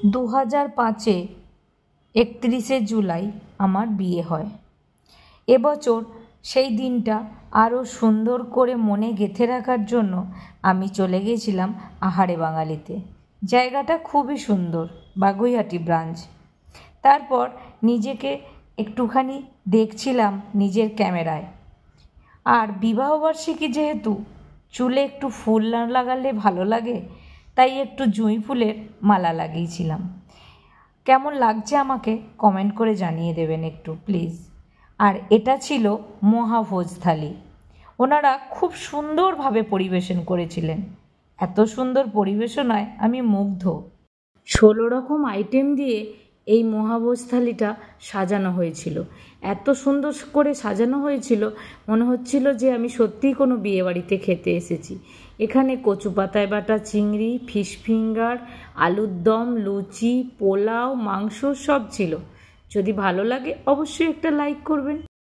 2005-এ 31শে জুলাই আমার বিয়ে হয়। এবছর সেই দিনটা আরও সুন্দর করে মনে গেঁথে রাখার জন্য আমি চলে গেছিলাম আহারে বাঙালিতে। জায়গাটা খুবই সুন্দর, বাগুইআটি ব্রাঞ্চ। তারপর নিজেকে একটুখানি দেখছিলাম নিজের ক্যামেরায়। আর বিবাহবার্ষিকী যেহেতু, চুলে একটু ফুল না লাগালে ভালো লাগে, তাই একটু জুঁই ফুলের মালা লাগিয়েছিলাম। কেমন লাগছে আমাকে কমেন্ট করে জানিয়ে দেবেন একটু প্লিজ। আর এটা ছিল মহাভোজ থালি। ওনারা খুব সুন্দরভাবে পরিবেশন করেছিলেন। এত সুন্দর পরিবেশনায় আমি মুগ্ধ। 16 রকম আইটেম দিয়ে এই মহাভোজ থালিটা সাজানো হয়েছিল। এত সুন্দর করে সাজানো হয়েছিল, মনে হচ্ছিল যে আমি সত্যিই কোনো বিয়েবাড়িতে খেতে এসেছি। এখানে কচু পাতায় বাটা চিংড়ি, ফিশ ফিঙ্গার, আলুর দম, লুচি, পোলাও, মাংস সব ছিল। যদি ভালো লাগে অবশ্যই একটা লাইক করবেন।